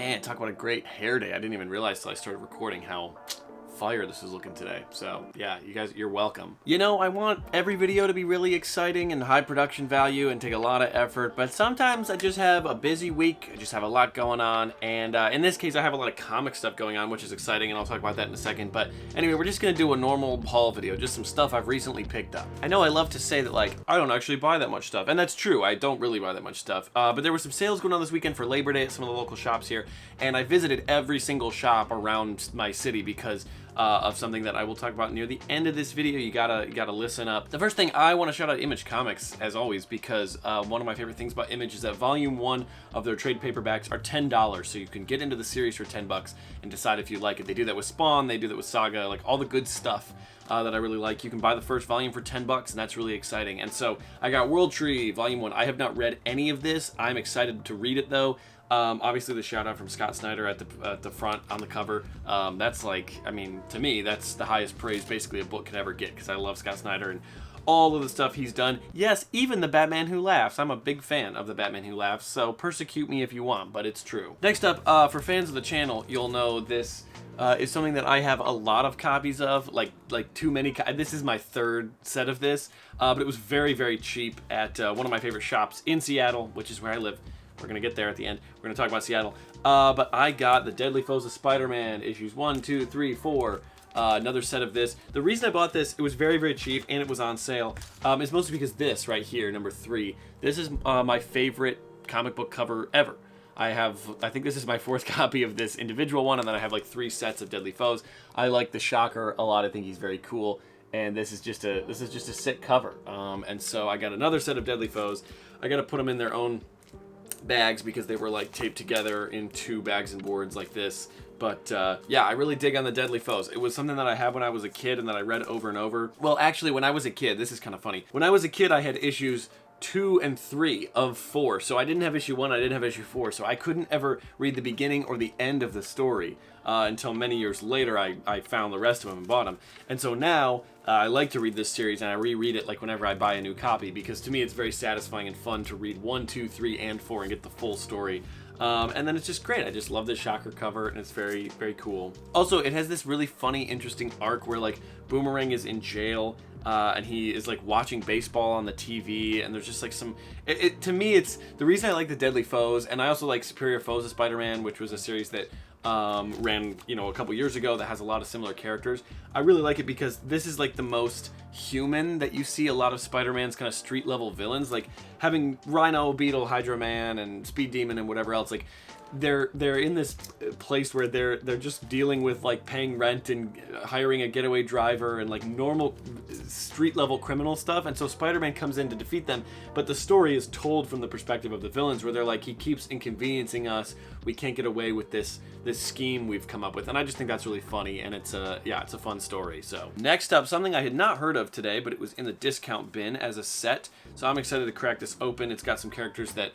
Man, talk about a great hair day. I didn't even realize till I started recording how fire this is looking today. So yeah, you guys, you're welcome. You know, I want every video to be really exciting and high production value and take a lot of effort, but sometimes I just have a busy week. I just have a lot going on, and in this case I have a lot of comic stuff going on, which is exciting, and I'll talk about that in a second. But anyway, we're just gonna do a normal haul video, just some stuff I've recently picked up. I know I love to say that, like, I don't actually buy that much stuff, and that's true, I don't really buy that much stuff, but there were some sales going on this weekend for Labor Day at some of the local shops here, and I visited every single shop around my city because of something that I will talk about near the end of this video. You gotta listen up. The first thing, I want to shout out Image Comics, as always, because one of my favorite things about Image is that volume 1 of their trade paperbacks are $10, so you can get into the series for 10 bucks and decide if you like it. They do that with Spawn, they do that with Saga, like all the good stuff that I really like. You can buy the first volume for 10 bucks, and that's really exciting. And so I got World Tree Volume 1. I have not read any of this. I'm excited to read it though. Obviously the shout out from Scott Snyder at the front on the cover, that's like, I mean, to me, that's the highest praise basically a book could ever get, because I love Scott Snyder and all of the stuff he's done. Yes, even The Batman Who Laughs. I'm a big fan of The Batman Who Laughs, so persecute me if you want, but it's true. Next up, for fans of the channel, you'll know this is something that I have a lot of copies of, like too many. This is my third set of this, but it was very, very cheap at one of my favorite shops in Seattle, which is where I live. We're going to get there at the end. We're going to talk about Seattle. But I got the Deadly Foes of Spider-Man issues 1, 2, 3, 4. Another set of this. The reason I bought this, it was very, very cheap and it was on sale, is mostly because this right here, number 3, this is my favorite comic book cover ever. I think this is my 4th copy of this individual one, and then I have like 3 sets of Deadly Foes. I like the Shocker a lot. I think he's very cool, and this is just a sick cover. And so I got another set of Deadly Foes. I got to put them in their own bags because they were like taped together in 2 bags and boards like this. But yeah, I really dig on the Deadly Foes. It was something that I had when I was a kid and that I read over and over. Well, actually, when I was a kid, this is kind of funny. When I was a kid, I had issues 2 and 3 of 4. So I didn't have issue 1, I didn't have issue 4. So I couldn't ever read the beginning or the end of the story until many years later I found the rest of them and bought them. And so now I like to read this series, and I reread it like whenever I buy a new copy, because to me it's very satisfying and fun to read 1, 2, 3, and 4 and get the full story. And then it's just great. I just love this Shocker cover, and it's very, very cool. Also, it has this really funny, interesting arc where like Boomerang is in jail, and he is like watching baseball on the TV, and there's just like some, to me, it's the reason I like the Deadly Foes, and I also like Superior Foes of Spider-Man, which was a series that ran, you know, a couple years ago that has a lot of similar characters. I really like it because this is like the most human that you see a lot of Spider-Man's kind of street level villains, like having Rhino, Beetle, Hydro Man, and Speed Demon and whatever else. Like they're in this place where they're just dealing with like paying rent and hiring a getaway driver and like normal street level criminal stuff, and so Spider-Man comes in to defeat them, but the story is told from the perspective of the villains, where they're like, he keeps inconveniencing us, we can't get away with this scheme we've come up with. And I just think that's really funny, and it's a fun story. So next up, something I had not heard of today, but it was in the discount bin as a set, so I'm excited to crack this open. It's got some characters that,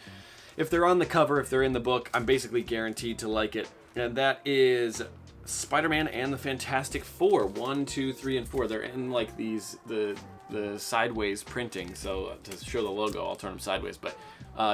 if they're on the cover, if they're in the book, I'm basically guaranteed to like it. And that is Spider-Man and the Fantastic Four. 1, 2, 3, and 4. They're in like these the sideways printing. So to show the logo, I'll turn them sideways. But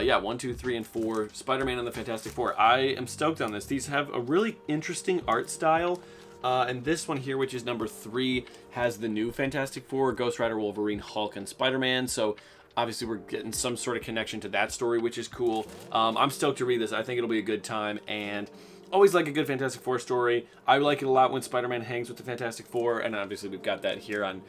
yeah, 1, 2, 3, and 4. Spider-Man and the Fantastic Four. I am stoked on this. These have a really interesting art style. And this one here, which is number 3, has the new Fantastic Four: Ghost Rider, Wolverine, Hulk, and Spider-Man. So obviously we're getting some sort of connection to that story, which is cool. I'm stoked to read this. I think it'll be a good time, and always like a good Fantastic Four story. I like it a lot when Spider-Man hangs with the Fantastic Four, and obviously we've got that here on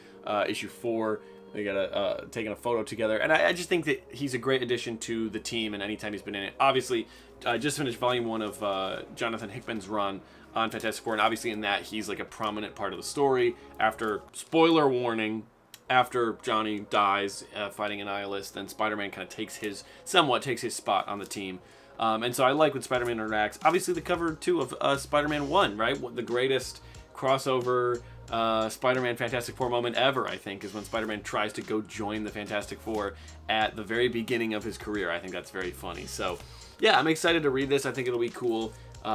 issue 4. They got taking a photo together, and I just think that he's a great addition to the team, and anytime he's been in it. Obviously, I just finished volume 1 of Jonathan Hickman's run on Fantastic Four, and obviously in that he's like a prominent part of the story. After, spoiler warning, after Johnny dies fighting Annihilus, then Spider-Man kind of somewhat takes his spot on the team. And so I like when Spider-Man interacts. Obviously the cover too of Spider-Man 1, right? The greatest crossover Spider-Man Fantastic Four moment ever, I think, is when Spider-Man tries to go join the Fantastic Four at the very beginning of his career. I think that's very funny. So yeah, I'm excited to read this. I think it'll be cool.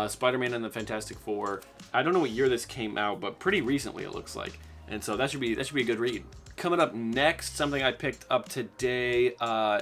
Spider-Man and the Fantastic Four. I don't know what year this came out, but pretty recently it looks like. And so that should be a good read. Coming up next, something I picked up today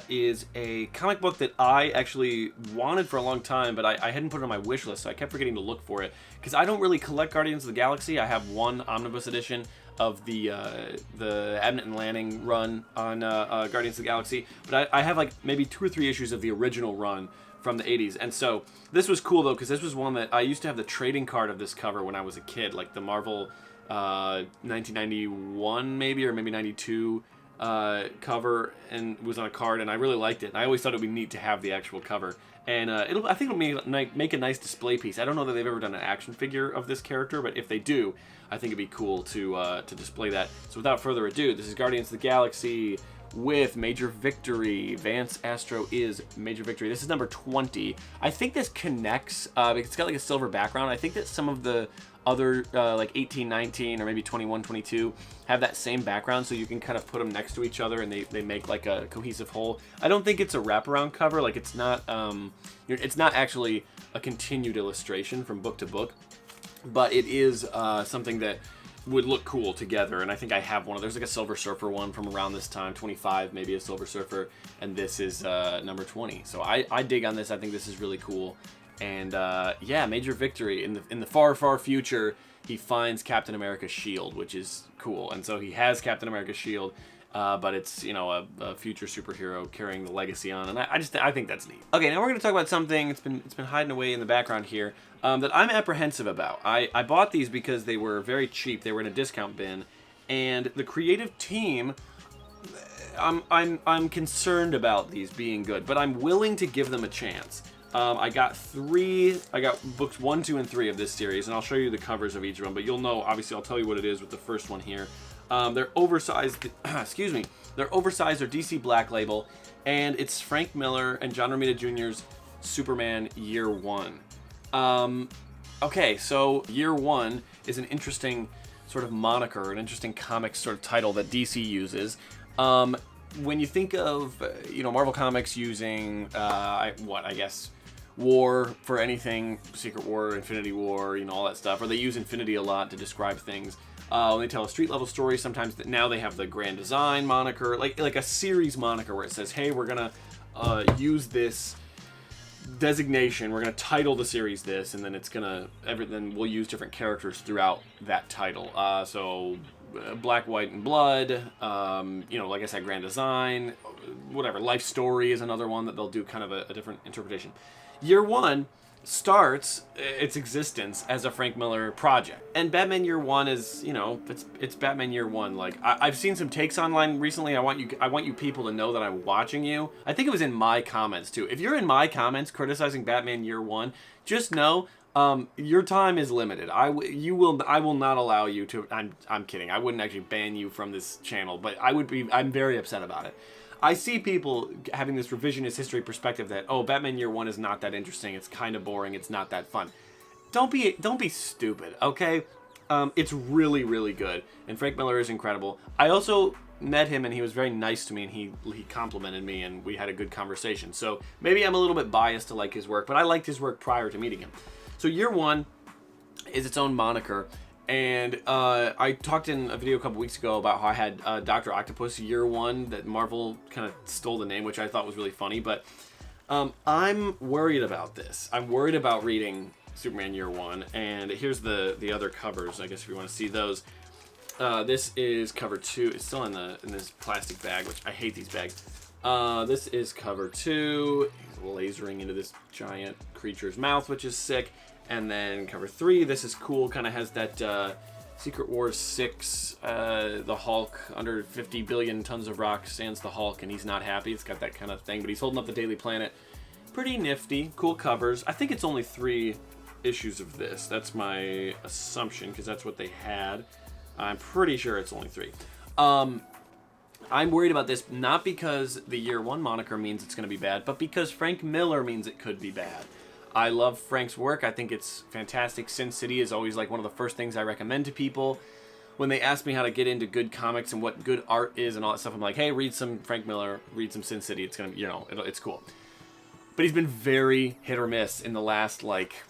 is a comic book that I actually wanted for a long time, but I hadn't put it on my wish list, so I kept forgetting to look for it. Because I don't really collect Guardians of the Galaxy. I have one omnibus edition of the Abnett and Lanning run on Guardians of the Galaxy, but I have like maybe 2 or 3 issues of the original run from the 80s. And so this was cool though, because this was one that I used to have the trading card of this cover when I was a kid, like the Marvel 1991 maybe, or maybe 92 cover, and it was on a card, and I really liked it. And I always thought it would be neat to have the actual cover. And I think it'll make a nice display piece. I don't know that they've ever done an action figure of this character, but if they do, I think it'd be cool to display that. So without further ado, this is Guardians of the Galaxy with Major Victory. Vance Astro is Major Victory. This is number 20. I think this connects, because it's got like a silver background. I think that some of the other like 18, 19, or maybe 21, 22 have that same background, so you can kind of put them next to each other and they make like a cohesive whole. I don't think it's a wraparound cover, like it's not actually a continued illustration from book to book, but it is something that would look cool together. And I think I have one. There's like a Silver Surfer one from around this time, 25, maybe a Silver Surfer, and this is number 20. So I dig on this. I think this is really cool. And yeah, Major Victory. In the far, far future, he finds Captain America's shield, which is cool. And so he has Captain America's shield, but it's, you know, a future superhero carrying the legacy on. And I think that's neat. Okay, now we're going to talk about something it's been hiding away in the background here that I'm apprehensive about. I bought these because they were very cheap. They were in a discount bin, and the creative team, I'm concerned about these being good, but I'm willing to give them a chance. I got books 1, 2, and 3 of this series, and I'll show you the covers of each of them, but you'll know, obviously, I'll tell you what it is with the first one here. They're oversized, excuse me, they're oversized, they're DC Black Label, and it's Frank Miller and John Romita Jr.'s Superman Year 1. Okay, so Year 1 is an interesting sort of moniker, an interesting comic sort of title that DC uses. When you think of, you know, Marvel Comics using, I guess, War for anything, Secret War, Infinity War, you know, all that stuff, or they use Infinity a lot to describe things. When they tell a street level story, sometimes now they have the Grand Design moniker, like a series moniker where it says, hey, we're gonna use this designation, we're gonna title the series this, and then then we'll use different characters throughout that title. So Black, White, and Blood, you know, like I said, Grand Design, whatever. Life Story is another one that they'll do kind of a different interpretation. Year 1 starts its existence as a Frank Miller project, and Batman Year 1 is, you know, it's Batman Year 1. Like I've seen some takes online recently. I want you people to know that I'm watching you. I think it was in my comments too. If you're in my comments criticizing Batman Year 1, just know your time is limited. I will not allow you to. I'm kidding. I wouldn't actually ban you from this channel, but I'm very upset about it. I see people having this revisionist history perspective that, oh, Batman Year 1 is not that interesting. It's kind of boring. It's not that fun. Don't be stupid, okay? It's really, really good, and Frank Miller is incredible. I also met him, and he was very nice to me, and he complimented me, and we had a good conversation. So maybe I'm a little bit biased to like his work, but I liked his work prior to meeting him. So Year 1 is its own moniker, and I talked in a video a couple weeks ago about how I had Dr. Octopus Year 1, that Marvel kind of stole the name, which I thought was really funny, but I'm worried about this. I'm worried about reading Superman Year 1, and here's the other covers, I guess, if you want to see those. This is cover 2. It's still in this plastic bag, which I hate these bags. This is cover 2. He's lasering into this giant creature's mouth, which is sick. And then cover 3, this is cool, kind of has that Secret Wars 6, the Hulk, under 50 billion tons of rock stands the Hulk, and he's not happy. It's got that kind of thing, but he's holding up the Daily Planet. Pretty nifty, cool covers. I think it's only 3 issues of this. That's my assumption, because that's what they had. I'm pretty sure it's only 3. I'm worried about this, not because the Year 1 moniker means it's going to be bad, but because Frank Miller means it could be bad. I love Frank's work. I think it's fantastic. Sin City is always like one of the first things I recommend to people. When they ask me how to get into good comics and what good art is and all that stuff, I'm like, hey, read some Frank Miller, read some Sin City. It's going to, you know, it's cool. But he's been very hit or miss in the last, like,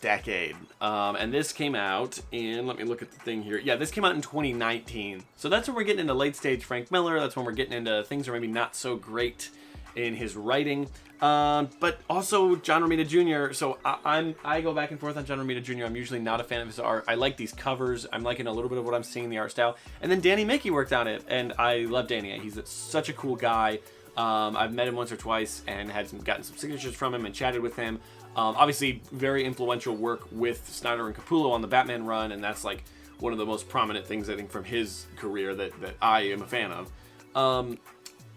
decade. And this came out in, let me look at the thing here. Yeah, this came out in 2019. So that's when we're getting into late stage Frank Miller. That's when we're getting into things that are maybe not so great in his writing. But also John Romita Jr. So I go back and forth on John Romita Jr. I'm usually not a fan of his art. I like these covers. I'm liking a little bit of what I'm seeing in the art style. And then Danny Mackey worked on it, and I love Danny. He's such a cool guy. I've met him once or twice and gotten some signatures from him and chatted with him. Obviously, very influential work with Snyder and Capullo on the Batman run, and that's like one of the most prominent things I think from his career that I am a fan of.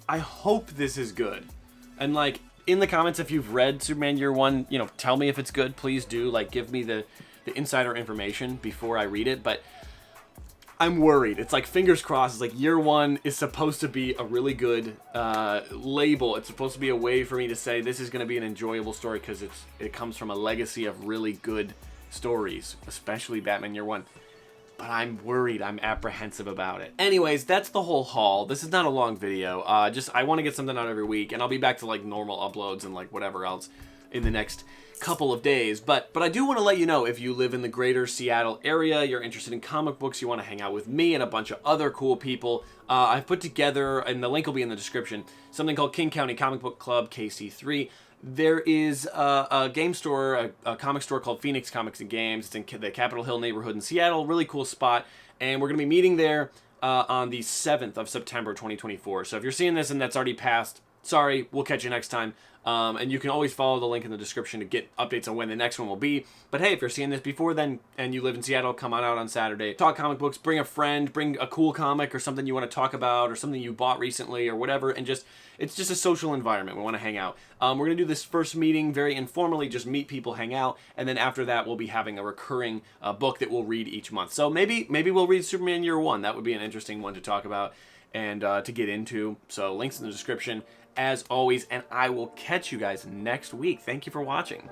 I hope this is good. And like, in the comments, if you've read Superman Year One, you know, tell me if it's good. Please do. Like, give me the insider information before I read it. But I'm worried. It's like, fingers crossed. It's like Year One is supposed to be a really good label. It's supposed to be a way for me to say this is going to be an enjoyable story because it comes from a legacy of really good stories, especially Batman Year One. But I'm worried. I'm apprehensive about it. Anyways, that's the whole haul. This is not a long video. I want to get something out every week, and I'll be back to like normal uploads and like whatever else in the next couple of days. But I do want to let you know, if you live in the greater Seattle area, you're interested in comic books, you want to hang out with me and a bunch of other cool people, I've put together, and the link will be in the description, something called King County Comic Book Club, KC3. There is a game store, a comic store called Phoenix Comics and Games. It's in the Capitol Hill neighborhood in Seattle. Really cool spot. And we're going to be meeting there on the 7th of September, 2024. So if you're seeing this and that's already passed, sorry, we'll catch you next time. And you can always follow the link in the description to get updates on when the next one will be. But hey, if you're seeing this before then and you live in Seattle, come on out on Saturday. Talk comic books, bring a friend, bring a cool comic or something you want to talk about or something you bought recently or whatever. And it's just a social environment. We want to hang out. We're going to do this first meeting very informally, just meet people, hang out. And then after that, we'll be having a recurring book that we'll read each month. So maybe we'll read Superman Year One. That would be an interesting one to talk about and to get into. So links in the description as always, and I will catch you guys next week. Thank you for watching.